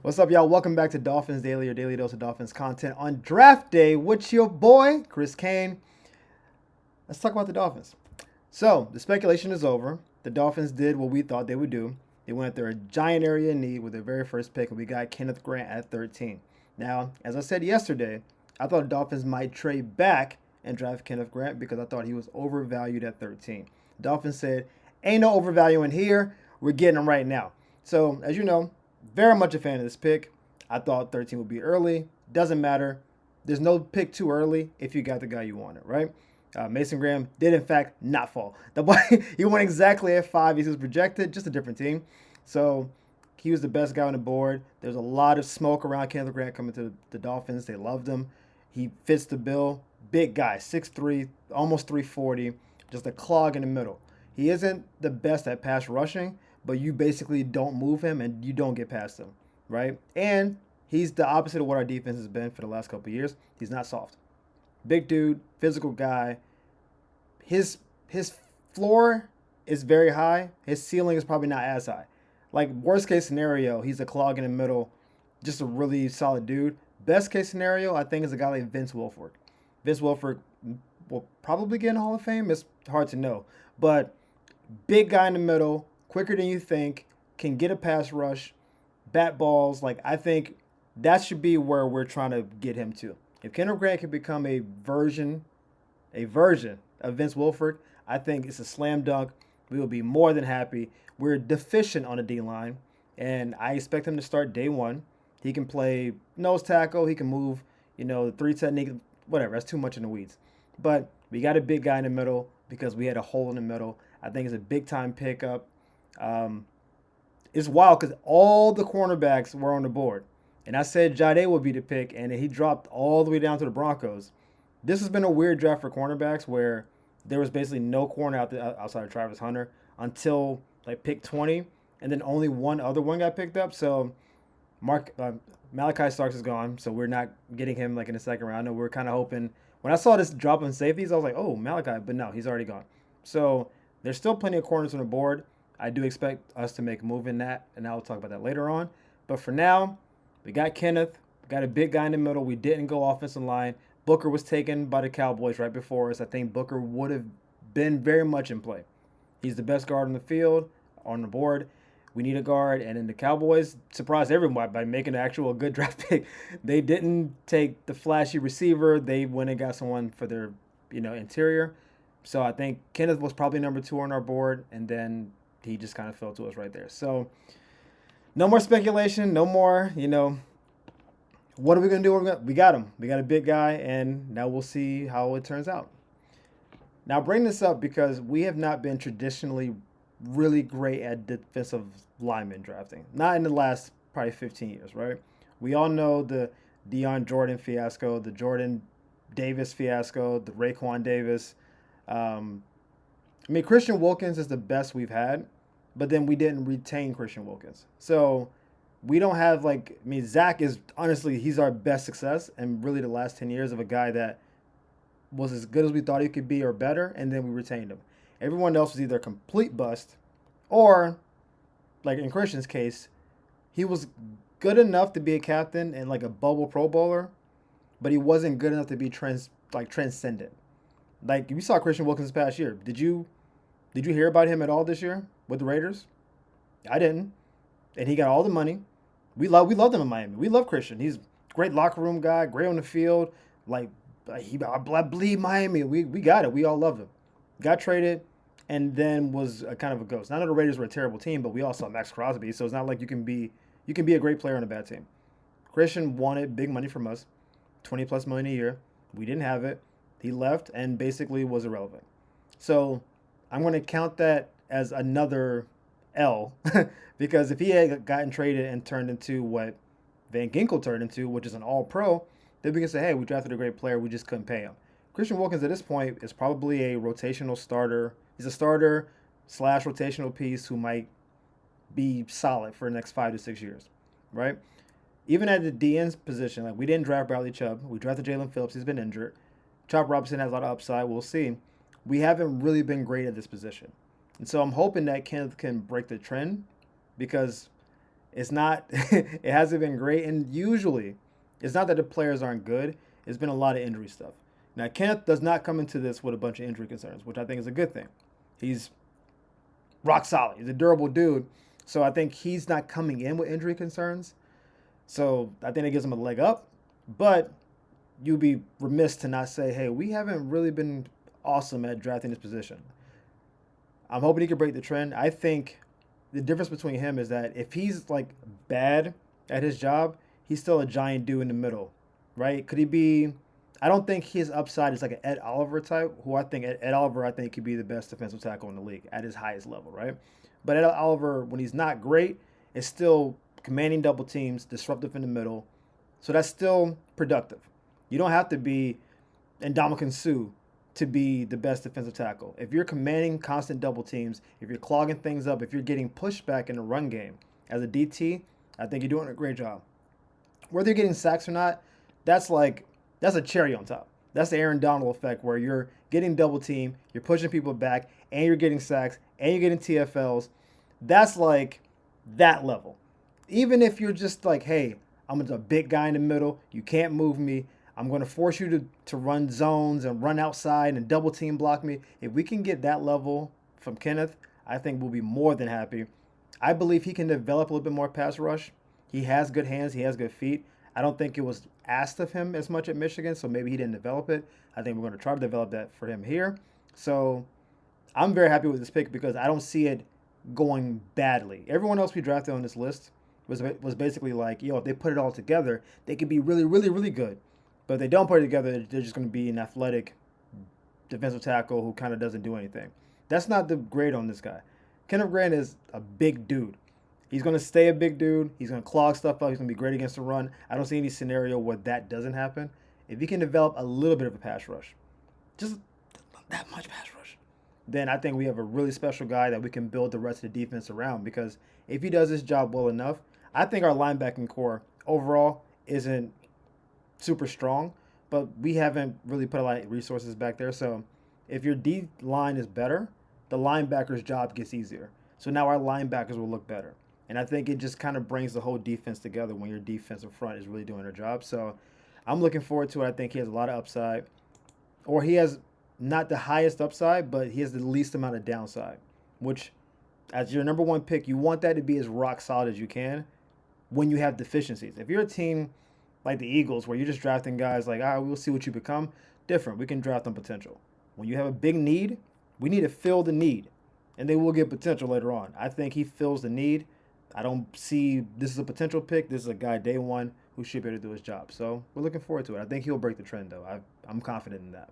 What's up, y'all? Welcome back to Dolphins Daily, your daily dose of Dolphins content on draft day with your boy, Chris Kane. Let's talk about the Dolphins. So, the speculation is over. The Dolphins did what we thought they would do. They went after a giant area in need with their very first pick, and we got Kenneth Grant at 13. Now, as I said yesterday, I thought the Dolphins might trade back and draft Kenneth Grant because I thought he was overvalued at 13. Dolphins said, ain't no overvaluing here. We're getting him right now. So, as you know, very much a fan of this pick. I thought 13 would be early. Doesn't matter. There's no pick too early if you got the guy you wanted, right? Mason Graham did, in fact, not fall. The boy, he went exactly at 5. He was projected, just a different team. So he was the best guy on the board. There's a lot of smoke around Kenneth Grant coming to the Dolphins. They loved him. He fits the bill. Big guy, 6'3", almost 340, just a clog in the middle. He isn't the best at pass rushing, but you basically don't move him and you don't get past him, right? And he's the opposite of what our defense has been for the last couple of years. He's not soft. Big dude, physical guy. His floor is very high. His ceiling is probably not as high. Like worst case scenario, he's a clog in the middle, just a really solid dude. Best case scenario, I think, is a guy like Vince Wilfork. Vince Wilfork will probably get in the Hall of Fame. It's hard to know, but big guy in the middle, quicker than you think, can get a pass rush, bat balls. Like I think that should be where we're trying to get him to. If Kendall Grant can become a version of Vince Wilfork, I think it's a slam dunk. We will be more than happy. We're deficient on the D line, and I expect him to start day one. He can play nose tackle. He can move, the three technique, whatever. That's too much in the weeds. But we got a big guy in the middle because we had a hole in the middle. I think it's a big time pickup. It's wild because all the cornerbacks were on the board. And I said Jade would be the pick, and he dropped all the way down to the Broncos. This has been a weird draft for cornerbacks where there was basically no corner outside of Travis Hunter until like pick 20, and then only one other one got picked up. So Malachi Starks is gone, so we're not getting him like in the second round. I know we're kind of hoping. When I saw this drop in safeties, I was like, oh, Malachi, but no, he's already gone. So there's still plenty of corners on the board. I do expect us to make a move in that, and I'll talk about that later on. But for now, we got Kenneth. We got a big guy in the middle. We didn't go offensive line. Booker was taken by the Cowboys right before us. I think Booker would have been very much in play. He's the best guard on the field, on the board. We need a guard. And then the Cowboys surprised everyone by making an actual good draft pick. They didn't take the flashy receiver. They went and got someone for their, interior. So I think Kenneth was probably number 2 on our board. And then he just kind of fell to us right there. So no more speculation. No more, what are we going to do? We got him. We got a big guy, and now we'll see how it turns out. Now, bring this up because we have not been traditionally really great at defensive lineman drafting. Not in the last probably 15 years, right? We all know the Deion Jordan fiasco, the Jordan Davis fiasco, the Raekwon Davis. Christian Wilkins is the best we've had, but then we didn't retain Christian Wilkins. So we don't have Zach is honestly, he's our best success and really the last 10 years of a guy that was as good as we thought he could be or better, and then we retained him. Everyone else was either a complete bust or, like in Christian's case, he was good enough to be a captain and like a bubble Pro Bowler, but he wasn't good enough to be transcendent. Like you saw Christian Wilkins this past year. Did you hear about him at all this year with the Raiders? I didn't. And he got all the money. We love him in Miami. We love Christian. He's a great locker room guy, great on the field. I bleed Miami. We got it. We all love him. Got traded and then was a kind of a ghost. Not that the Raiders were a terrible team, but we all saw Max Crosby, so it's not like you can be a great player on a bad team. Christian wanted big money from us, $20+ million a year. We didn't have it. He left and basically was irrelevant. So I'm going to count that as another L because if he had gotten traded and turned into what Van Ginkel turned into, which is an all-pro, then we can say, hey, we drafted a great player. We just couldn't pay him. Christian Wilkins at this point is probably a rotational starter. He's a starter / rotational piece who might be solid for the next 5 to 6 years, right? Even at the DN's position, we didn't draft Bradley Chubb. We drafted Jalen Phillips. He's been injured. Chop Robinson has a lot of upside. We'll see. We haven't really been great at this position. And so I'm hoping that Kenneth can break the trend because It's not. It hasn't been great, and usually, it's not that the players aren't good. It's been a lot of injury stuff. Now, Kenneth does not come into this with a bunch of injury concerns, which I think is a good thing. He's rock solid. He's a durable dude. So I think he's not coming in with injury concerns. So I think it gives him a leg up. But you'd be remiss to not say, hey, we haven't really been awesome at drafting this position. I'm hoping he can break the trend. I think the difference between him is that if he's like bad at his job, he's still a giant dude in the middle, right? Could he be? I don't think his upside is like an Ed Oliver type. Who I think Ed Oliver, I think could be the best defensive tackle in the league at his highest level, right? But Ed Oliver, when he's not great, is still commanding double teams, disruptive in the middle. So that's still productive. You don't have to be Ndamukong Suh to be the best defensive tackle. If you're commanding constant double teams, if you're clogging things up, if you're getting pushback in the run game as a DT, I think you're doing a great job. Whether you're getting sacks or not, that's a cherry on top. That's the Aaron Donald effect where you're getting double team, you're pushing people back, and you're getting sacks, and you're getting TFLs. That's like that level. Even if you're just like, hey, I'm a big guy in the middle, you can't move me, I'm going to force you to run zones and run outside and double team block me. If we can get that level from Kenneth, I think we'll be more than happy. I believe he can develop a little bit more pass rush. He has good hands. He has good feet. I don't think it was asked of him as much at Michigan, so maybe he didn't develop it. I think we're going to try to develop that for him here. So I'm very happy with this pick because I don't see it going badly. Everyone else we drafted on this list was basically like, if they put it all together, they could be really, really, really good. But if they don't put it together, they're just going to be an athletic defensive tackle who kind of doesn't do anything. That's not the grade on this guy. Kenneth Grant is a big dude. He's going to stay a big dude. He's going to clog stuff up. He's going to be great against the run. I don't see any scenario where that doesn't happen. If he can develop a little bit of a pass rush, just not that much pass rush, then I think we have a really special guy that we can build the rest of the defense around. Because if he does his job well enough, I think our linebacking core overall isn't super strong, but we haven't really put a lot of resources back there. So if your D line is better, the linebacker's job gets easier. So now our linebackers will look better. And I think it just kind of brings the whole defense together when your defensive front is really doing their job. So I'm looking forward to it. I think he has a lot of upside. Or he has not the highest upside, but he has the least amount of downside, which as your number one pick, you want that to be as rock solid as you can when you have deficiencies. If you're a team like the Eagles, where you're just drafting guys like, we'll see what you become, different. We can draft on potential. When you have a big need, we need to fill the need, and they will get potential later on. I think he fills the need. I don't see this is a potential pick. This is a guy day one who should be able to do his job. So we're looking forward to it. I think he'll break the trend, though. I'm confident in that.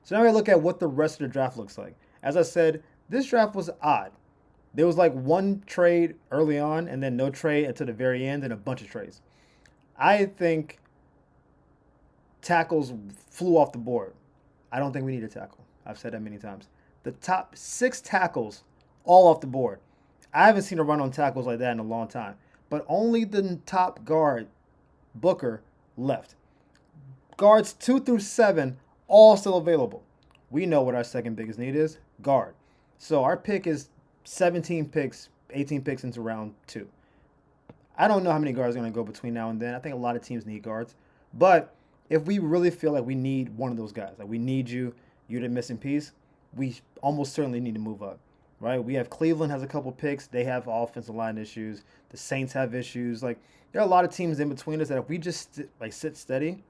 So now we look at what the rest of the draft looks like. As I said, this draft was odd. There was like one trade early on, and then no trade until the very end, and a bunch of trades. I think tackles flew off the board. I don't think we need a tackle. I've said that many times. The top 6 tackles all off the board. I haven't seen a run on tackles like that in a long time. But only the top guard, Booker, left. Guards 2 through 7, all still available. We know what our second biggest need is, guard. So our pick is 17 picks, 18 picks into round 2. I don't know how many guards are going to go between now and then. I think a lot of teams need guards. But if we really feel like we need one of those guys, like we need you're the missing piece, we almost certainly need to move up, right? We have Cleveland has a couple picks. They have offensive line issues. The Saints have issues. Like there are a lot of teams in between us that if we just sit steady,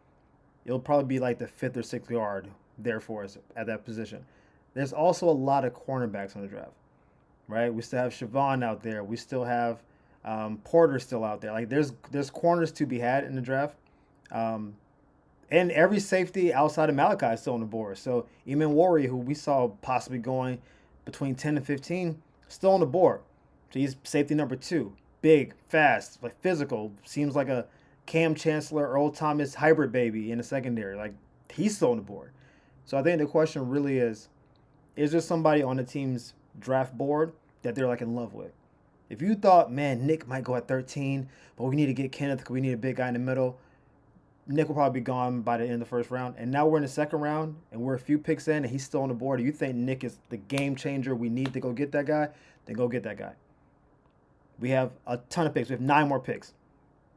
it'll probably be like the 5th or 6th guard there for us at that position. There's also a lot of cornerbacks on the draft, right? We still have Siobhan out there. We still have Porter still out there. Like there's corners to be had in the draft. And every safety outside of Malachi is still on the board. So Eamon Warrior, who we saw possibly going between 10 and 15, still on the board. So he's safety number 2. Big, fast, like physical. Seems like a Cam Chancellor, Earl Thomas hybrid baby in the secondary. Like he's still on the board. So I think the question really is there somebody on the team's draft board that they're like in love with? If you thought, man, Nick might go at 13, but we need to get Kenneth because we need a big guy in the middle, Nick will probably be gone by the end of the first round. And now we're in the second round, and we're a few picks in, and he's still on the board. And you think Nick is the game changer, we need to go get that guy, then go get that guy. We have a ton of picks. We have 9 more picks.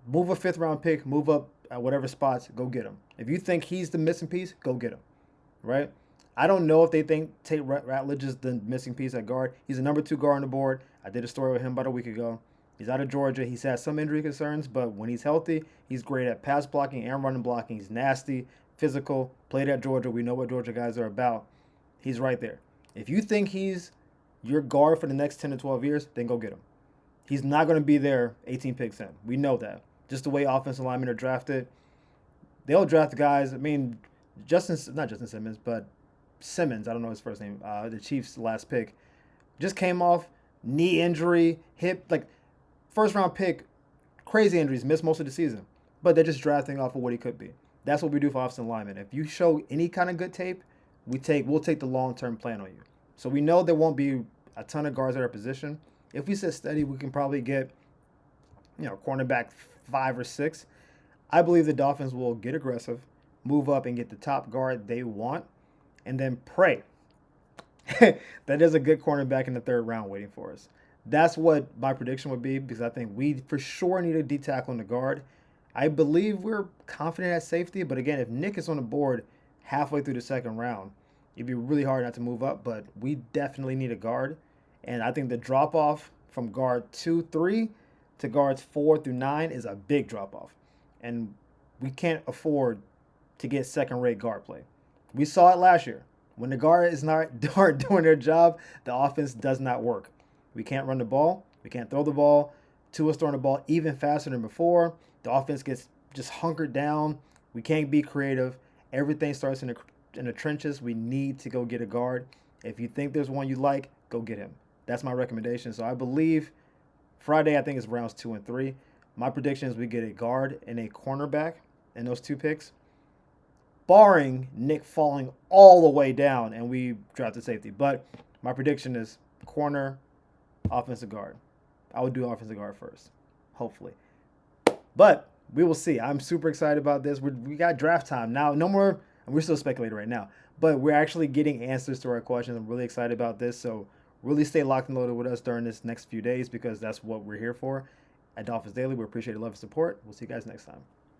Move a 5th-round pick, move up at whatever spots, go get him. If you think he's the missing piece, go get him, right? I don't know if they think Tate Ratledge is the missing piece at guard. He's a number 2 guard on the board. I did a story with him about a week ago. He's out of Georgia. He's had some injury concerns, but when he's healthy, he's great at pass blocking and running blocking. He's nasty, physical, played at Georgia. We know what Georgia guys are about. He's right there. If you think he's your guard for the next 10 to 12 years, then go get him. He's not going to be there 18 picks in. We know that. Just the way offensive linemen are drafted. They'll draft guys. I mean, not Justin Simmons, but Simmons. I don't know his first name. The Chiefs' last pick. Just came off knee injury, hip, like first round pick, crazy injuries, missed most of the season. But they're just drafting off of what he could be. That's what we do for offensive linemen. If you show any kind of good tape, we'll take the long-term plan on you. So we know there won't be a ton of guards at our position. If we sit steady, we can probably get, cornerback 5 or 6. I believe the Dolphins will get aggressive, move up and get the top guard they want, and then pray that there's a good cornerback in the 3rd round waiting for us. That's what my prediction would be, because I think we for sure need a D tackle in the guard. I believe we're confident at safety, but again, if Nick is on the board halfway through the 2nd round, it'd be really hard not to move up, but we definitely need a guard. And I think the drop-off from guard 2, 3 to guards 4 through 9 is a big drop-off. And we can't afford to get second-rate guard play. We saw it last year. When the guard is not doing their job, the offense does not work. We can't run the ball. We can't throw the ball. Tua's throwing the ball even faster than before. The offense gets just hunkered down. We can't be creative. Everything starts in the trenches. We need to go get a guard. If you think there's one you like, go get him. That's my recommendation. So I believe Friday, I think it's rounds 2 and 3. My prediction is we get a guard and a cornerback in those 2 picks, barring Nick falling all the way down and we draft a safety. But my prediction is corner, offensive guard. I would do offensive guard first, hopefully. But we will see. I'm super excited about this. We got draft time now. No more, and we're still speculating right now, but we're actually getting answers to our questions. I'm really excited about this. So really stay locked and loaded with us during this next few days, because that's what we're here for at Dolphins Daily. We appreciate your love and support. We'll see you guys next time.